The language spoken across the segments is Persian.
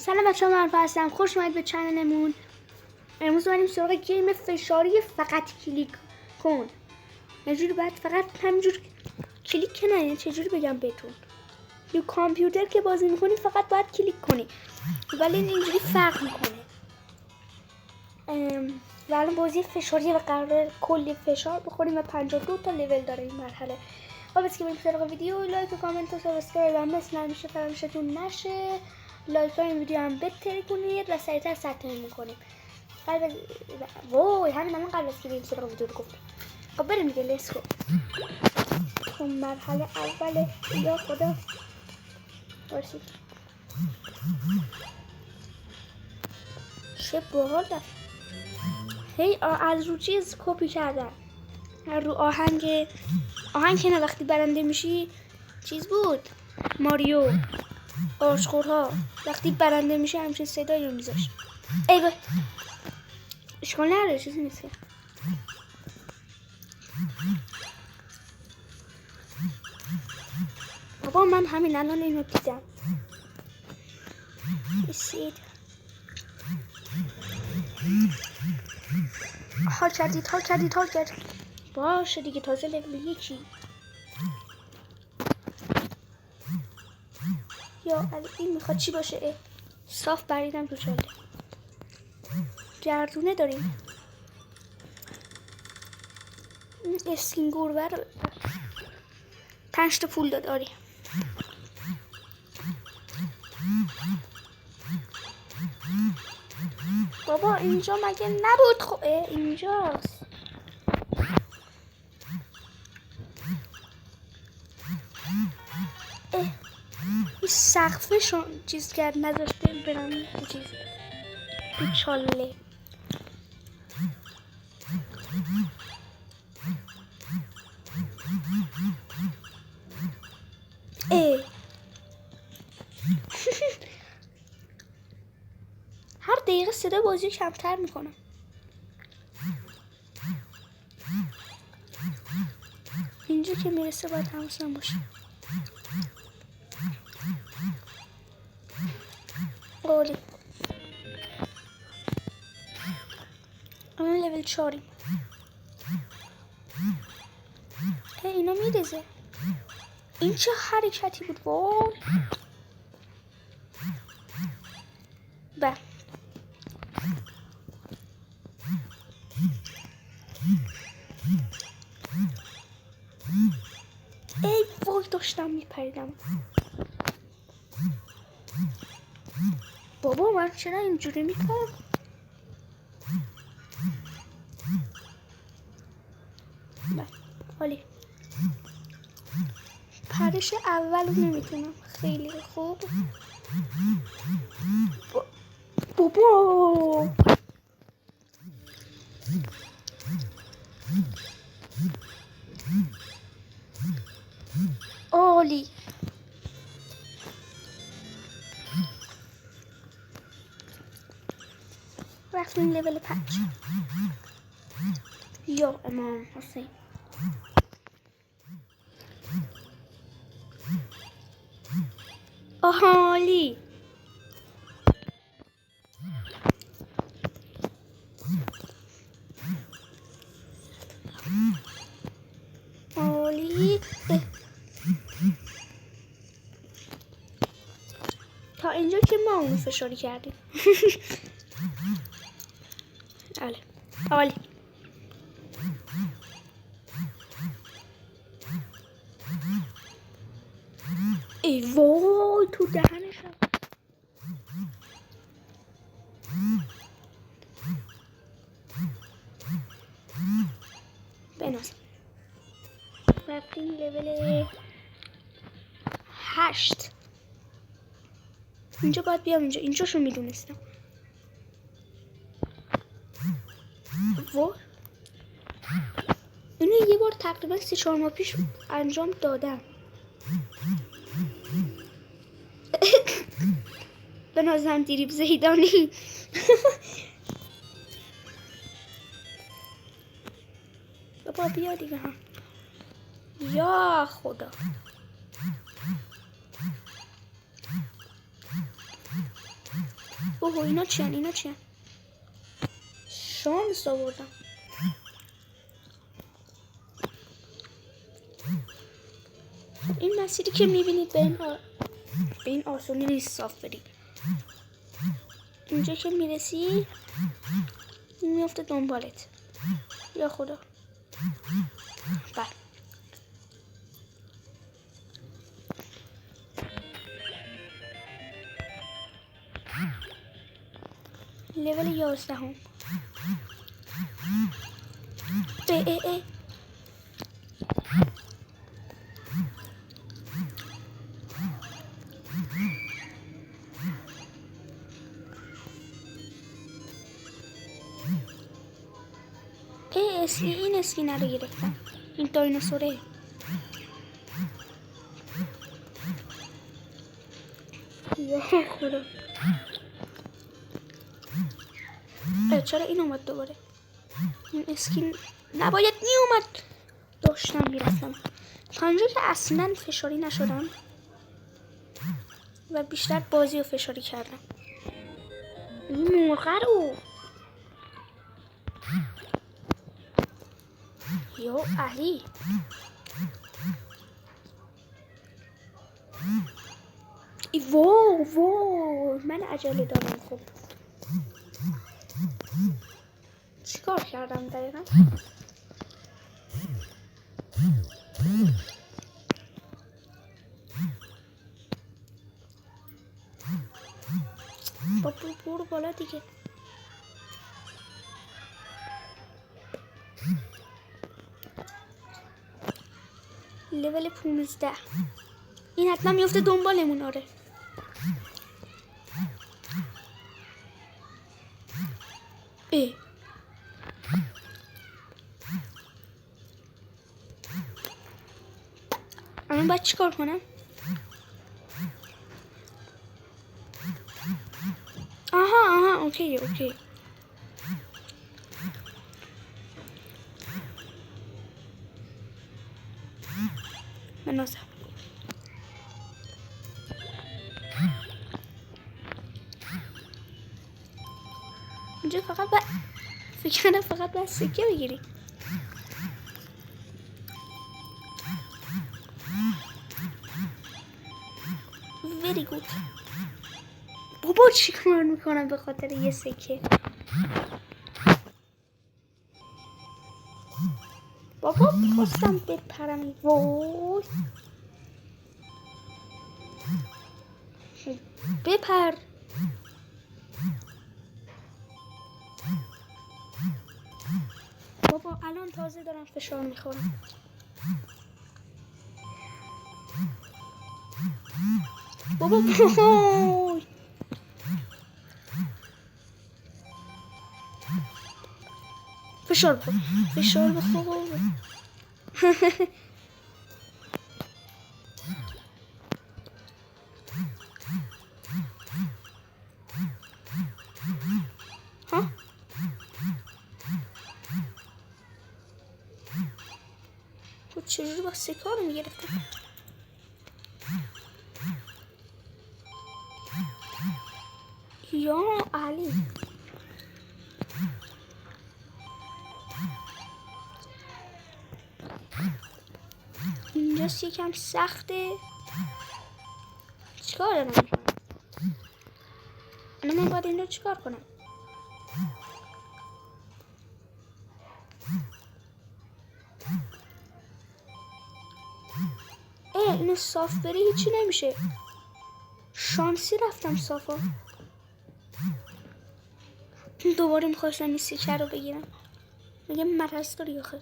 سلام بچه‌ها، من هستم. خوش اومدید به چنلمون. امروز اومدیم سراغ گیم فشاری فقط کلیک کن. یه جوری باید فقط همینجور کلیک کنه. چجوری بگم بهتون؟ رو کامپیوتر که بازی میکنی فقط باید کلیک کنی، ولی اینجوری فرق میکنه. و الان بازی فشاری و قرار کلی فشار بخوریم و 52 تا لول داره این مرحله. بس که بریم سراغ ویدیو. لایک و کامنت و سابسکرایب هم مثل همیشه فراموشتون نشه. لایک های این ویدیو هم بتری کنید و سریعتر ثبت میکنیم. وای همین الان قبل از که بریم سراغ ویدیو رو گفتم. خب بریم دیگه، لیتس گو. خب مرحله اوله. یا خدا باشید. چه باحال ده. هی از رو چیز کپی کردن، رو آهنگ که نه وقتی برنده میشی چیز بود، ماریو آشخورها وقتی برنده میشه همچین صدایی رو میذاشت. ای با اشکال نداره، چیزی نیست. بابا من همین الان اینو دیدم. بسید حال کردید باشه دیگه. تازه لول یکی. یا این میخواد چی باشه؟ صاف بریدم تو چاله. گردونه داریم. اسکین گورور 5 تا پول داد. آری بابا اینجا مگه نبود؟ خب اینجاست. این سقفشون چیز کرد نذاشته برم چیز تو چاله. هر دقیقه صدا بازی کمتر میکنم. اینجا که میرسه باید حواسم باشه. قولی الان لول 4. اینا میریزه. این چه حرکتی بود؟ وای به ای وای داشتم میپریدم. بابا من چرا اینجوری میکنم؟ حالی پرش اول نمیتونم خیلی خوب. بابا عالی. رفتیم لول 5. یا امام حسین. عالی. عالی. تا اینجا که ما اونو فشاری کردیم. عالی. عالی. ای وای تو دهنشم. بناس رفتیم لول 8. اینجا باید بیام. اینجاشو میدونستم. وای اینو یه بار تقریبا 3-4 ماه پیش انجام دادم. به نظرم دیریب زیدانی. بابا بیا دیگه هم. یا خدا اوه اینا چیان شانس آوردم. این مسیری که میبینید به این آسونی نیست صاف بری. اینجا که میرسی میفته دنبالت. یا خدا. بله لول 11 هم. ای این اسکینه رو گرفتم. این دایناسوره. یا خدا. چرا این اومد دوباره؟ این اسکین نباید می اومد. داشتم میرفتم تا اینجا که اصلا فشاری نشدم و بیشتر بازی رو فشاری کردم. این مرغه رو یا علی وای من عجله دارم. خب چیکار کردم دقیقا؟ برو بالا دیگه. لول 15. این حتما میفته دنبالمون. آره الان باید چیکار کنم؟ آها اوکی مناسب. اینجا فقط فکر کنم فقط باید سکه بگیری. very good. بابا چی کار میکنم به خاطر یه سکه؟ بابا خواستم بپرم. وای بپر. بابا الان تازه دارم فشار میخورم. بابا وای فشار بخور. ها تو چجوری با سکه رو میگرفتم؟ یا علی اینجاست یکم سخته. چیکار دارم میکنم؟ الان من باید این رو چیکار کنم؟ اینو صاف بری هیچی نمیشه. شانسی رفتم صافا. دوباره میخواستم این سکه رو بگیرم. میگه مرض داری آخه.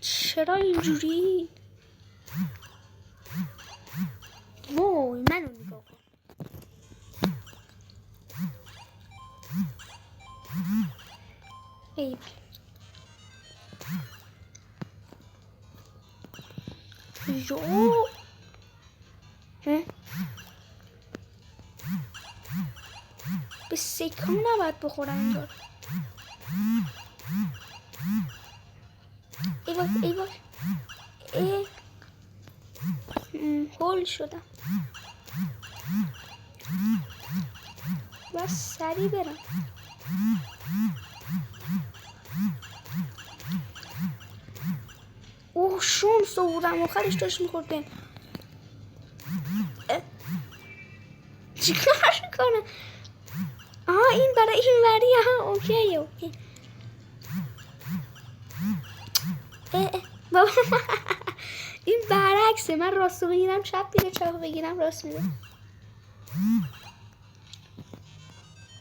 چرا اینجوری؟ وای منو نگاه کن. ای یو به سکم نباید بخورم اینجا. ای باش هول شدم. بس سریع برم. اوه شانس آوردم، آخرش داشت میخوردم. چی کار کنم؟ این برای این وری. اوکی بابا این برعکسه، من راستو بگیرم چپ میره، چپ بگیرم راست میره.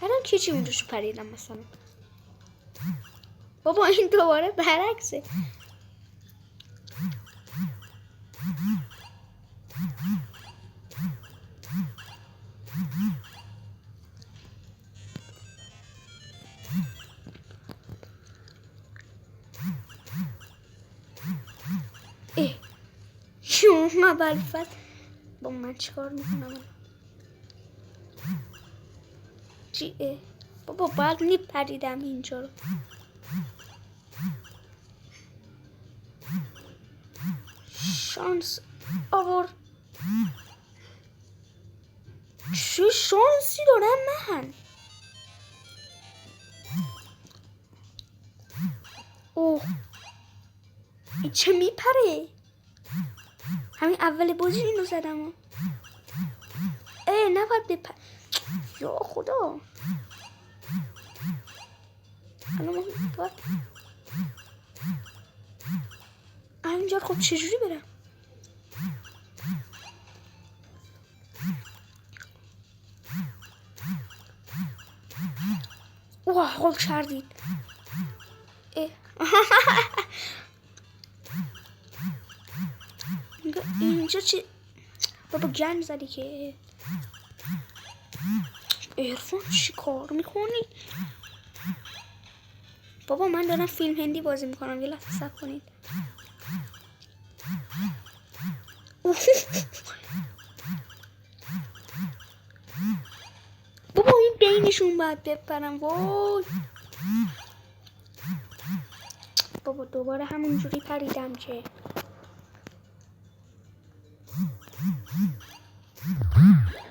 الان چی اونجوش پریدم مثلا. بابا این دوباره برعکسه. شما بلفت با من چیکار میکنم؟ چیه؟ بابا باید میپریدم اینجا رو. شانس آور. چه شانسی دارم من. اوه این چه میپره؟ همین اول بازی اینو زدم. نباید بپر. یا خدا الان باید اینجا. خب چجوری برم؟ واه حال کردید. اینجا چی؟ بابا گند زدی که. عرفان چی کار میکنی؟ بابا من دارم فیلم هندی بازی میکنم، یه لحظه صبر کنید. بابا این بینشون باید بپرم. وای بابا دوباره همونجوری پریدم که.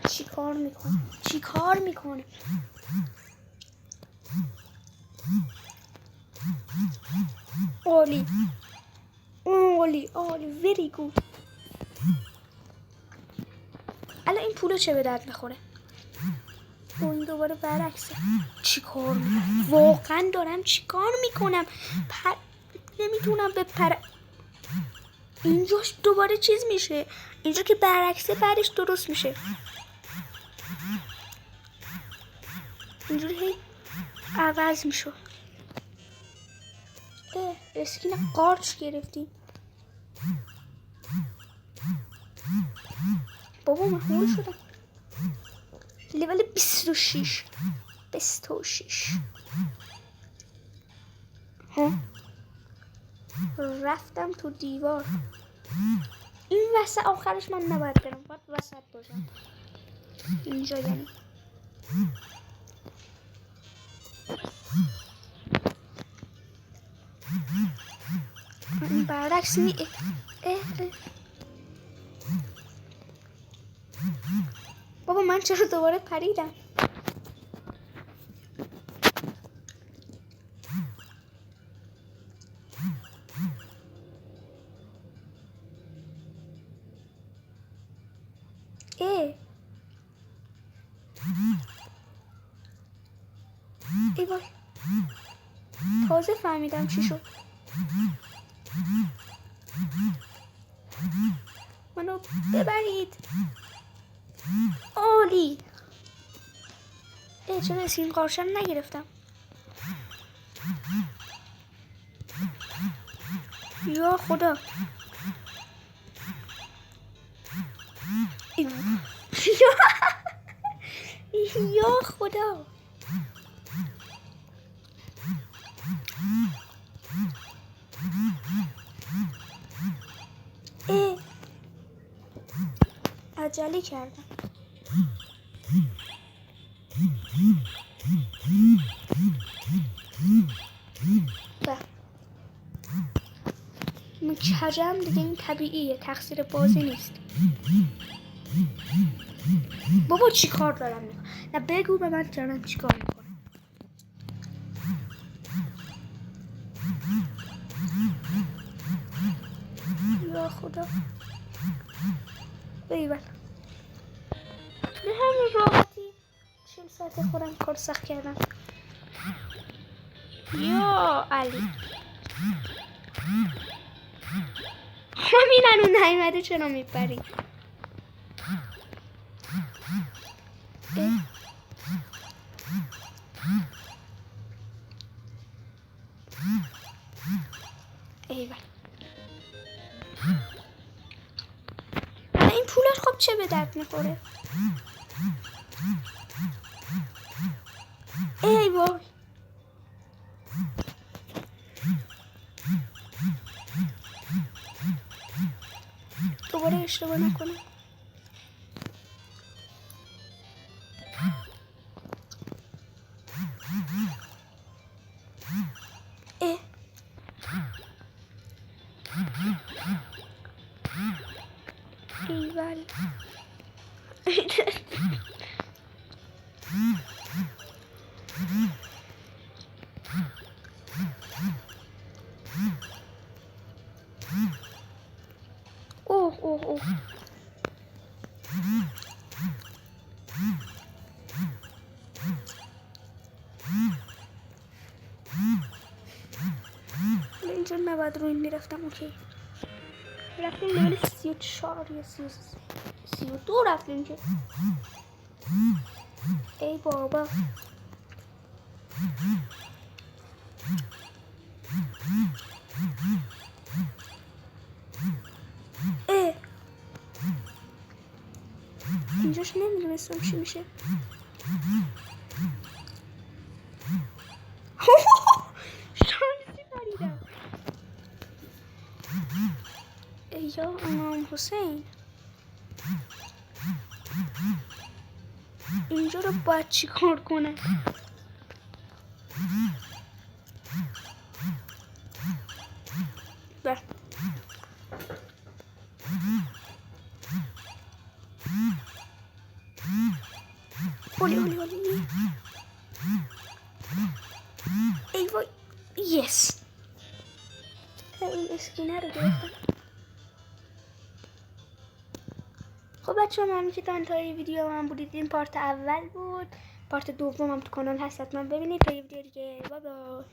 چی کار میکنه؟ عالی وری گود. الان این پولو چه به درد میخوره؟ این دوباره برعکسه. چی کار میکنم؟ واقعا دارم چی کار میکنم؟ نمیتونم بپرم. اینجاش دوباره چیز میشه. اینجا که برعکسه بعدش درست میشه. اینجوری هی عوض میشه. اسکین قارچ گرفتیم. بابا من هول شدم. لول 26 رفتم تو دیوار. این وسط آخرش من نباید برم، باید وسط باشم اینجا. یعنی این برعکس بابا من چرا دوباره پریدم؟ ای وای تازه فهمیدم چی شد. منو ببرید. عالی. چرا اسکین قارچ رو نگرفتم؟ یا خدا. یا خدا. عجله کردم. کجم دیگه این طبیعیه، تقصیر بازی نیست. بابا چی کار دارم میکنم؟ نه بگو به من جانم چی کار میکنم. یا خدا ایول، به همین راحتی 40 ساعت خودم کار سخت کردم. یا علی همین هنو نیومده چرا میپری؟ ایول این پولش خب چه به درد میخوره؟ ای وای دوباره اشتباه نکنم. ایول اوه اوه اوه اینجا نباید رو این میرفتم. اوکی رفتیم لیول 34 یا 32 رفتیم که ای بابا اینجاش نمیدونستم چی میشه. شانسی پریدم. یا امام حسین اینجا رو باید چی کار کنم؟ بله اولی ای وای یس این اسکینه رو گرفتم. خب بچه ممنون که تا انتهای ویدیو من بودید. این پارت اول بود، پارت دوم هم تو کانال هست حتما ببینید تا یه ویدیو دیگه. بای بای.